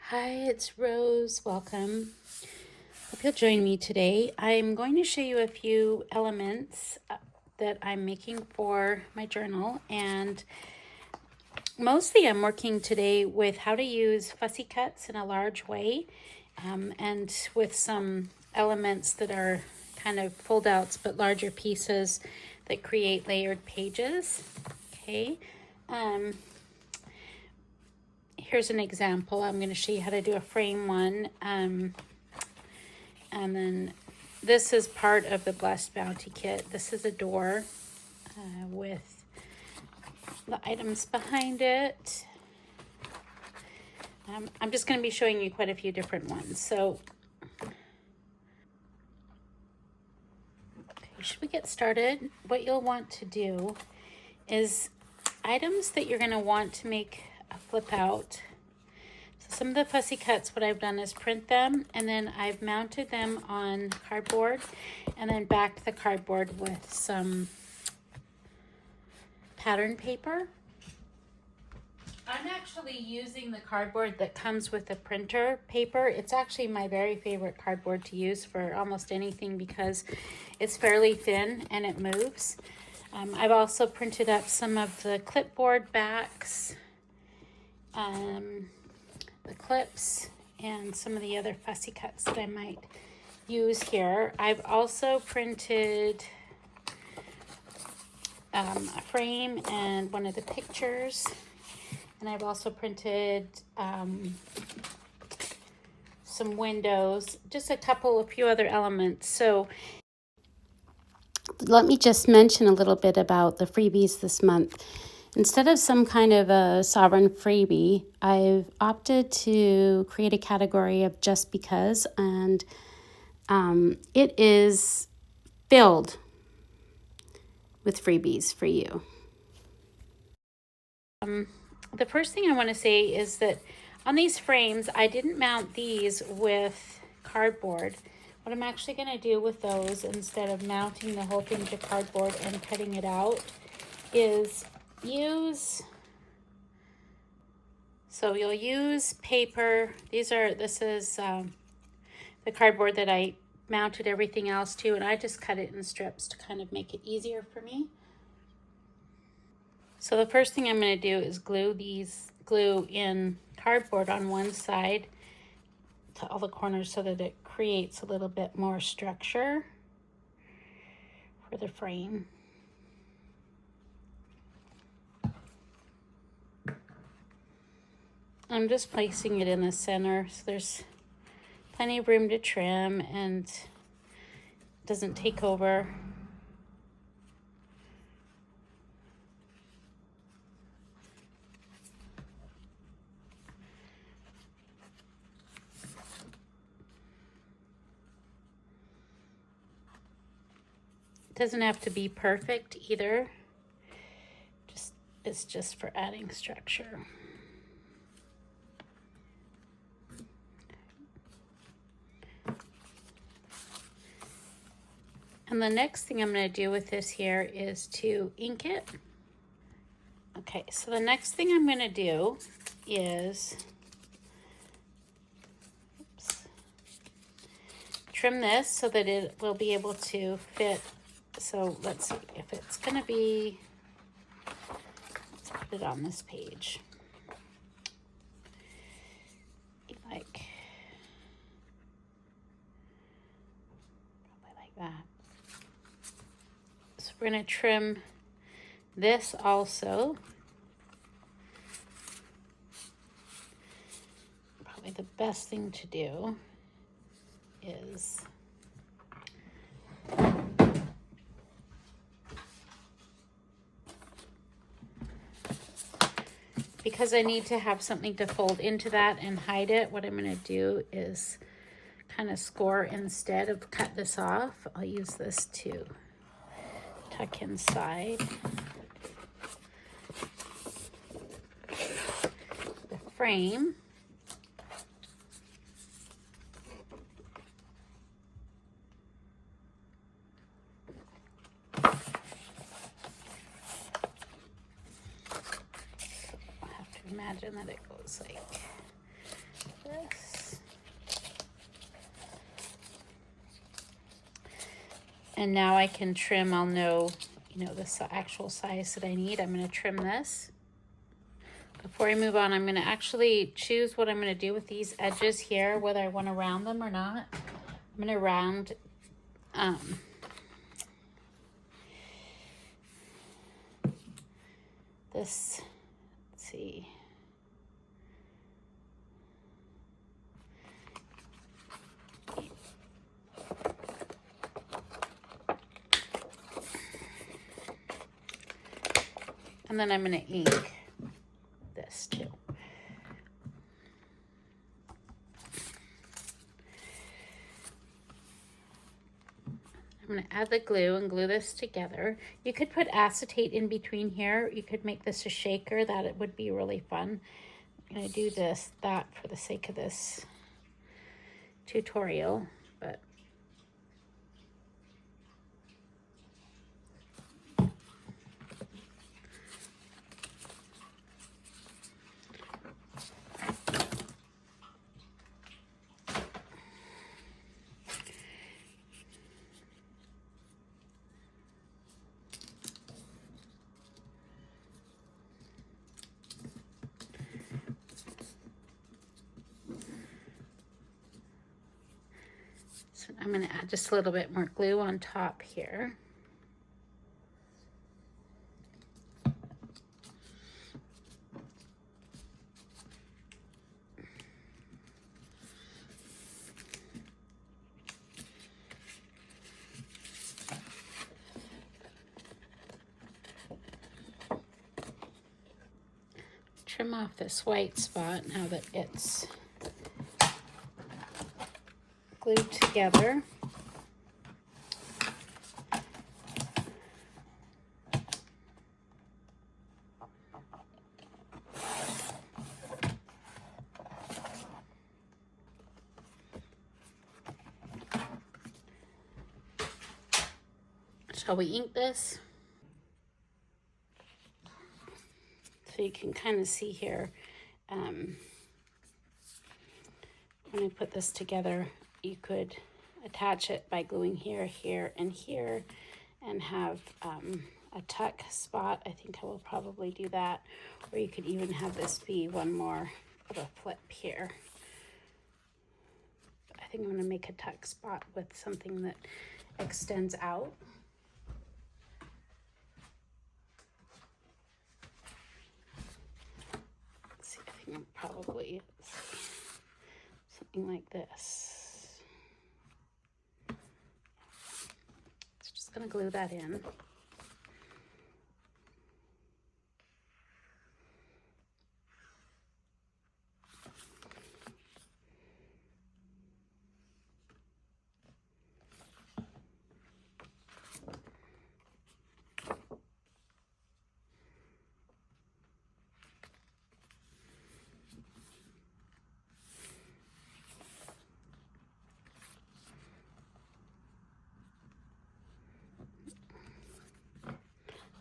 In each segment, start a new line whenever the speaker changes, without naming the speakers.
Hi, it's Rose. Welcome. Hope you'll join me today. I'm going to show you a few elements that I'm making for my journal, and mostly I'm working today with how to use fussy cuts in a large way, and with some elements that are kind of fold outs but larger pieces that create layered pages. Okay. Here's an example. I'm going to show you how to do a frame one. And then this is part of the Blessed Bounty kit. This is a door with the items behind it. I'm just going to be showing you quite a few different ones. So, okay, should we get started? What you'll want to do is items that you're going to want to make a flip out. So some of the fussy cuts, what I've done is print them, and then I've mounted them on cardboard and then backed the cardboard with some pattern paper. I'm actually using the cardboard that comes with the printer paper. It's actually my very favorite cardboard to use for almost anything because it's fairly thin and it moves. I've also printed up some of the clipboard backs, the clips, and some of the other fussy cuts that I might use here. I've also printed a frame and one of the pictures, and I've also printed some windows, just a few other elements. So let me just mention a little bit about the freebies this month. Instead of some kind of a sovereign freebie, I've opted to create a category of just because, and it is filled with freebies for you. The first thing I want to say is that on these frames, I didn't mount these with cardboard. What I'm actually going to do with those, instead of mounting the whole thing to cardboard and cutting it out, is you'll use paper. This is the cardboard that I mounted everything else to, and I just cut it in strips to kind of make it easier for me. So the first thing I'm going to do is glue in cardboard on one side to all the corners so that it creates a little bit more structure for the frame. I'm just placing it in the center so there's plenty of room to trim and it doesn't take over. It doesn't have to be perfect either. It's just for adding structure. And the next thing I'm going to do with this here is to ink it. Okay, so the next thing I'm going to do is trim this so that it will be able to fit. So let's see if it's going to be, let's put it on this page. Like, probably like that. So we're going to trim this also. Probably the best thing to do is because I need to have something to fold into that and hide it, what I'm going to do is kind of score instead of cut this off. I'll use this to tuck inside the frame. Imagine that it goes like this. And now I can trim. I'll know, you know, the actual size that I need. I'm going to trim this. Before I move on, I'm going to actually choose what I'm going to do with these edges here, whether I want to round them or not. I'm going to round this, let's see. And then I'm going to ink this too. I'm going to add the glue and glue this together. You could put acetate in between here. You could make this a shaker. That it would be really fun. I'm going to do that for the sake of this tutorial, but so I'm going to add just a little bit more glue on top here. Trim off this white spot now that it's glued together. Shall we ink this? So you can kind of see here, when I put this together, you could attach it by gluing here, here, and here, and have a tuck spot. I think I will probably do that. Or you could even have this be one more of a flip here. But I think I'm going to make a tuck spot with something that extends out. Probably something like this. So just going to glue that in.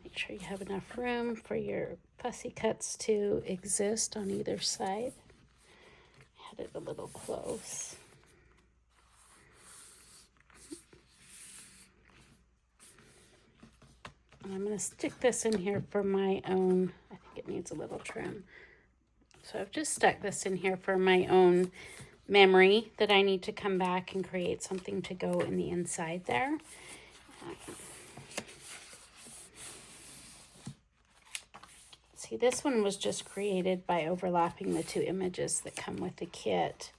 Make sure you have enough room for your fussy cuts to exist on either side. Had it a little close. And I'm going to stick this in here for my own, I think it needs a little trim. So I've just stuck this in here for my own memory that I need to come back and create something to go in the inside there. See, this one was just created by overlapping the two images that come with the kit.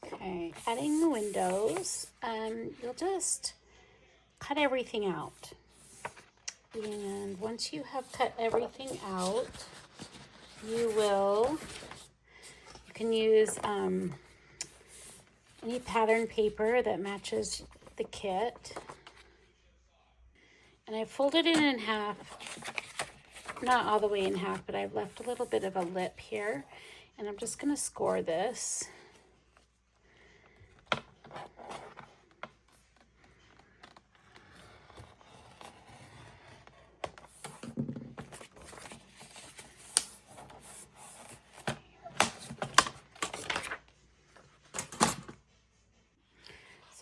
Okay, adding the windows, you'll just cut everything out. And once you have cut everything out, you can use any pattern paper that matches the kit. And I folded it in half, not all the way in half, but I've left a little bit of a lip here. And I'm just going to score this.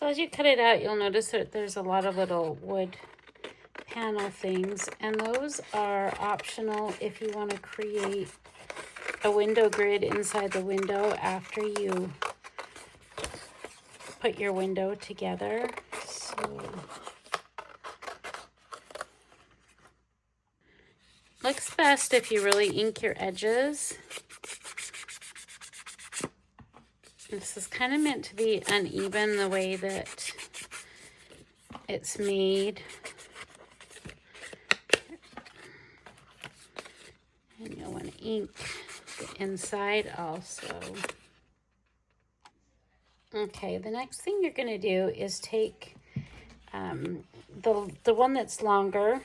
So as you cut it out, you'll notice that there's a lot of little wood panel things, and those are optional if you want to create a window grid inside the window after you put your window together. So looks best if you really ink your edges. This is kind of meant to be uneven the way that it's made. And you'll want to ink the inside also. Okay, the next thing you're going to do is take the one that's longer,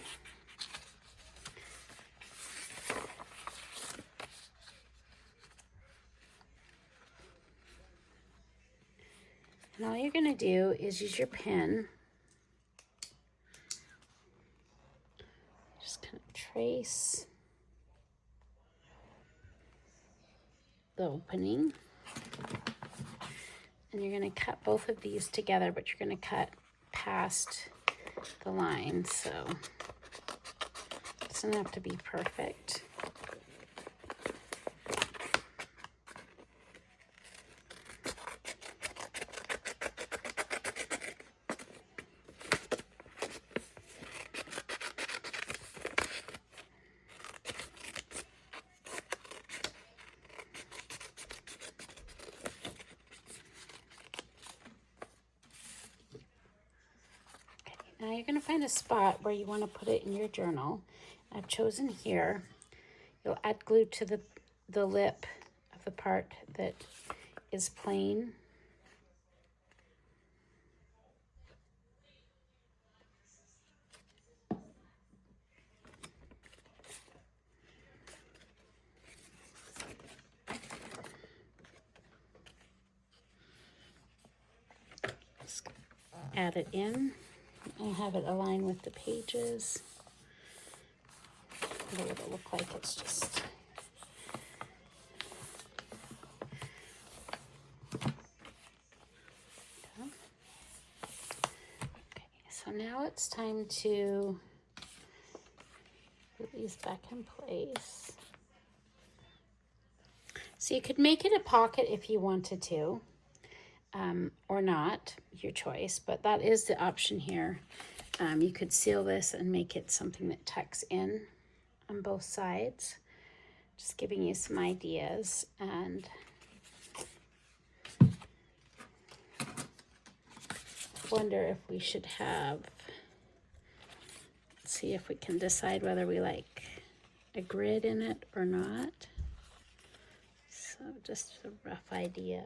and all you're going to do is use your pen. Just kind of trace the opening. And you're going to cut both of these together, but you're going to cut past the line, so it doesn't have to be perfect. Now you're going to find a spot where you want to put it in your journal. I've chosen here. You'll add glue to the lip of the part that is plain. Just add it in. I'll have it align with the pages. What it'll look like, it's just okay. So now it's time to put these back in place. So you could make it a pocket if you wanted to, or not, your choice, but that is the option here. You could seal this and make it something that tucks in on both sides. Just giving you some ideas. And wonder if we should have, let's see if we can decide whether we like a grid in it or not. So just a rough idea.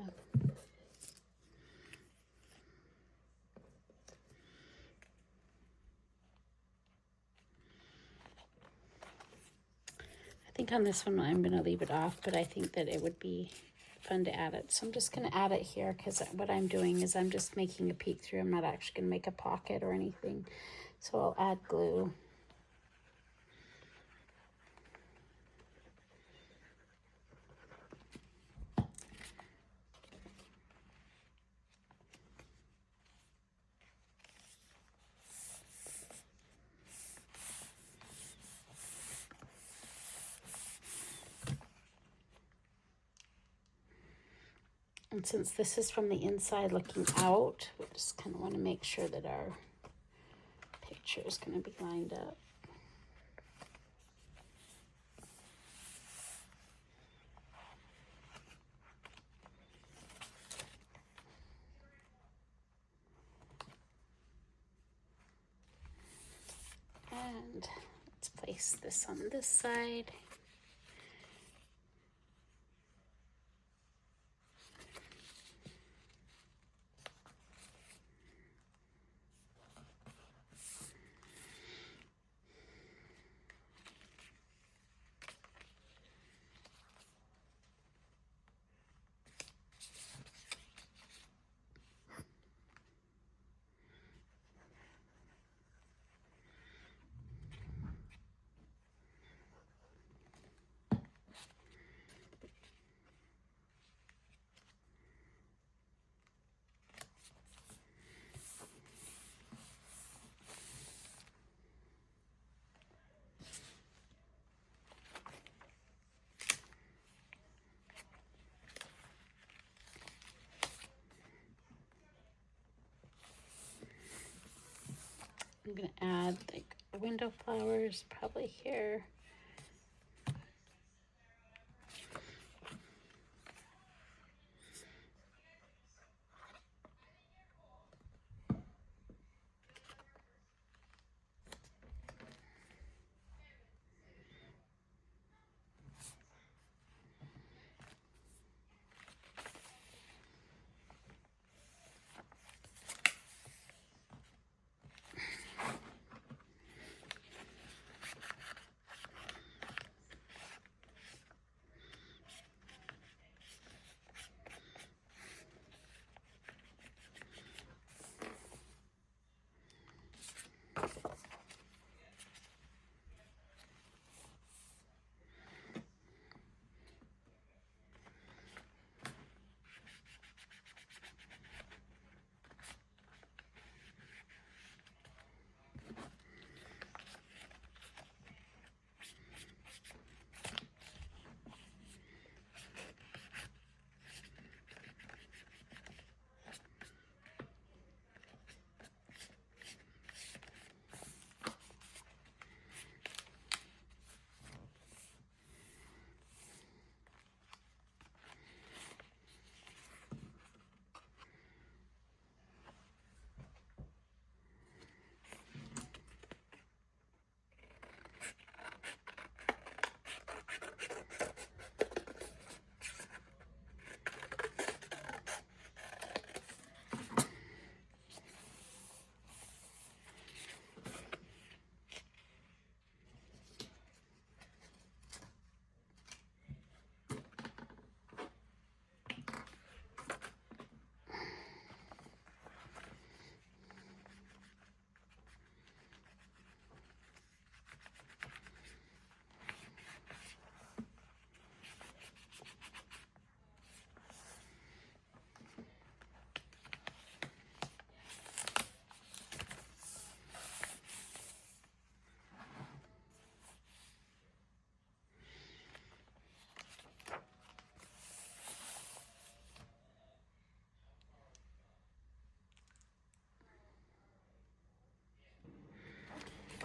I think on this one I'm going to leave it off, but I think that it would be fun to add it. So I'm just going to add it here because what I'm doing is I'm just making a peek through. I'm not actually going to make a pocket or anything. So I'll add glue. And since this is from the inside looking out, we just kind of want to make sure that our picture is going to be lined up. And let's place this on this side. I'm gonna add like window flowers probably here.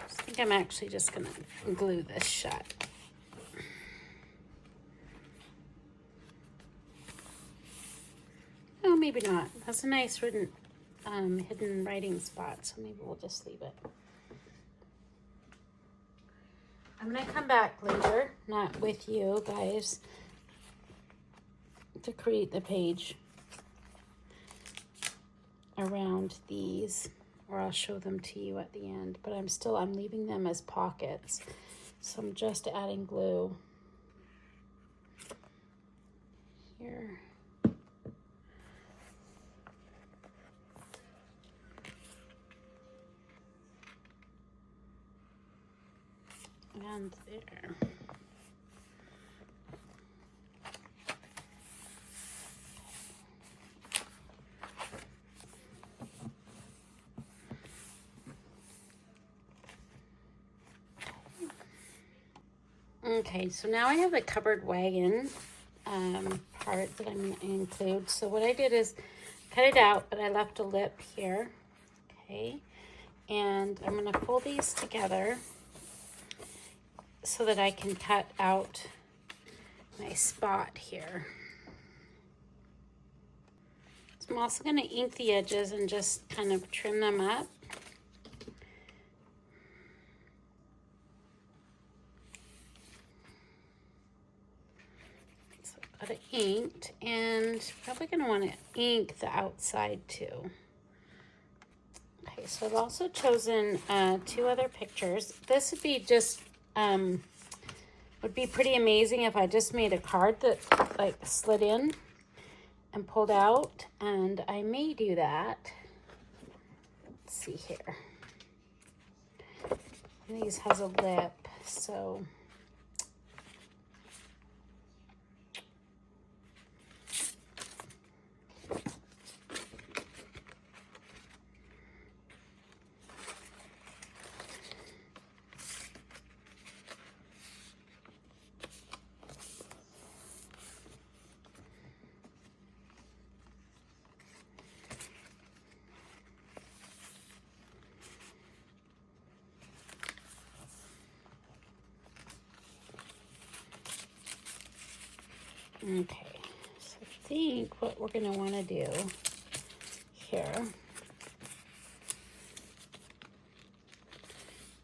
I think I'm actually just gonna glue this shut. Oh, maybe not. That's a nice hidden writing spot, so maybe we'll just leave it. I'm gonna come back later, not with you guys, to create the page around these, or I'll show them to you at the end, but I'm leaving them as pockets. So I'm just adding glue here. And there. Okay, so now I have the covered wagon part that I'm going to include. So what I did is cut it out, but I left a lip here. Okay, and I'm going to pull these together so that I can cut out my spot here. So I'm also going to ink the edges and just kind of trim them up. So I've got it inked, and probably going to want to ink the outside too. Okay, so I've also chosen 2 other pictures. This would be just would be pretty amazing if I just made a card that like slid in and pulled out, and I may do that. Let's see here. One of these has a lip, so Okay, so I think what we're going to want to do here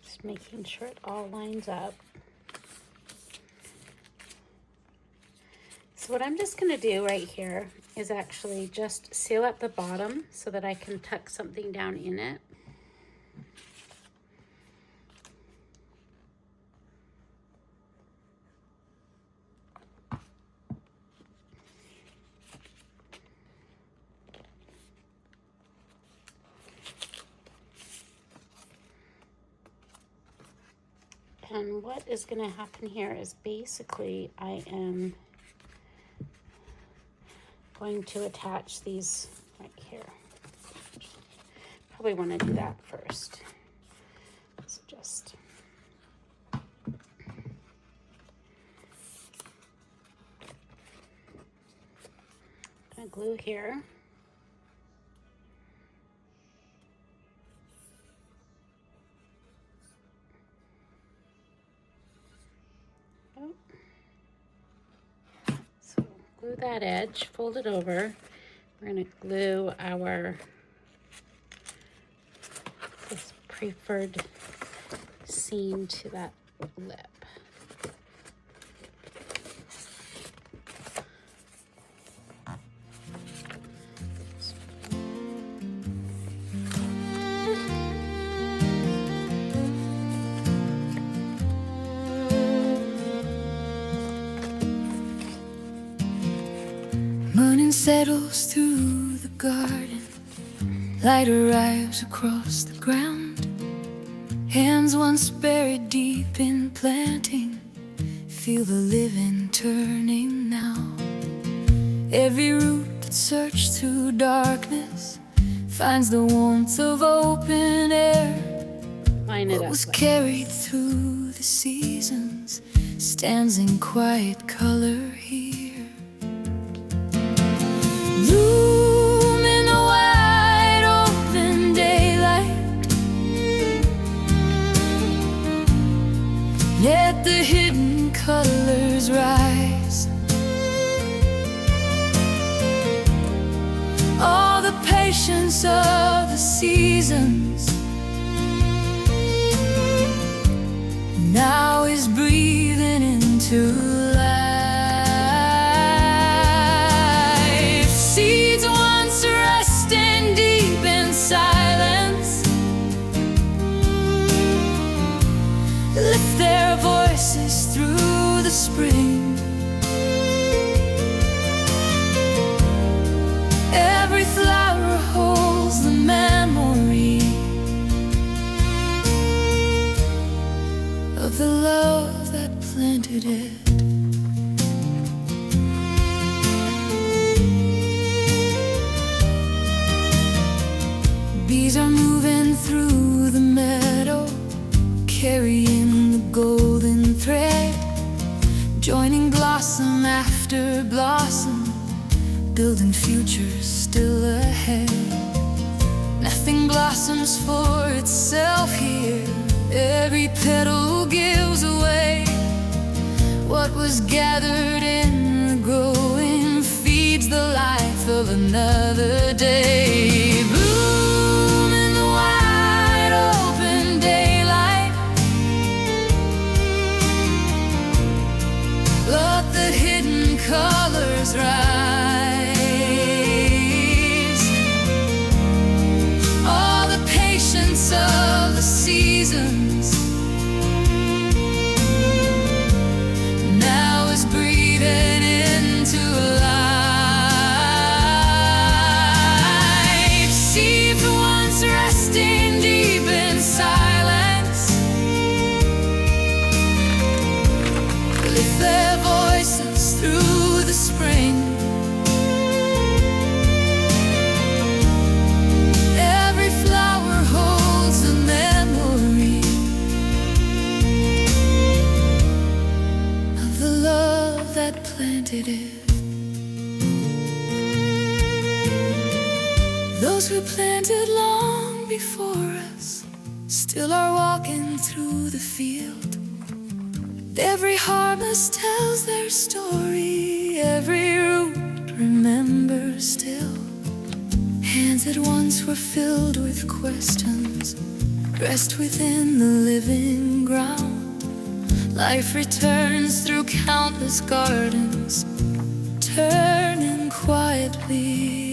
is making sure it all lines up. So what I'm just going to do right here is actually just seal up the bottom so that I can tuck something down in it. And what is going to happen here is basically I am going to attach these right here. Probably want to do that first. So just gonna glue here. So glue that edge, fold it over. We're going to glue this preferred seam to that lip.
Morning settles through the garden, light arrives across the ground. Hands once buried deep in planting feel the living turning now. Every root that searched through darkness finds the warmth of open air. What was carried through the seasons stands in quiet color here. Bloom in the wide open daylight, let the hidden colors rise. All the patience of the seasons now is breathing into life. Seeds once resting deep in silence lift their voices through the spring. Every flower holds the memory of the love that planted it. Bees are moving through the meadow, carrying the golden thread, joining blossom after blossom, building futures still ahead. Nothing blossoms for itself here. Every petal gives away what was gathered in the growing, feeds the life of another day. Bloom in the wide open daylight, let the hidden colors rise. All the patience of the seasons now is breathing into life. Seeds once resting deep in silence lift their voices through the spring. Every flower holds a memory of the love that planted it. Those who planted long before us still are walking through the field. Every harvest tells their story, every root remembers still. Hands that once were filled with questions rest within the living ground. Life returns through countless gardens, turning quietly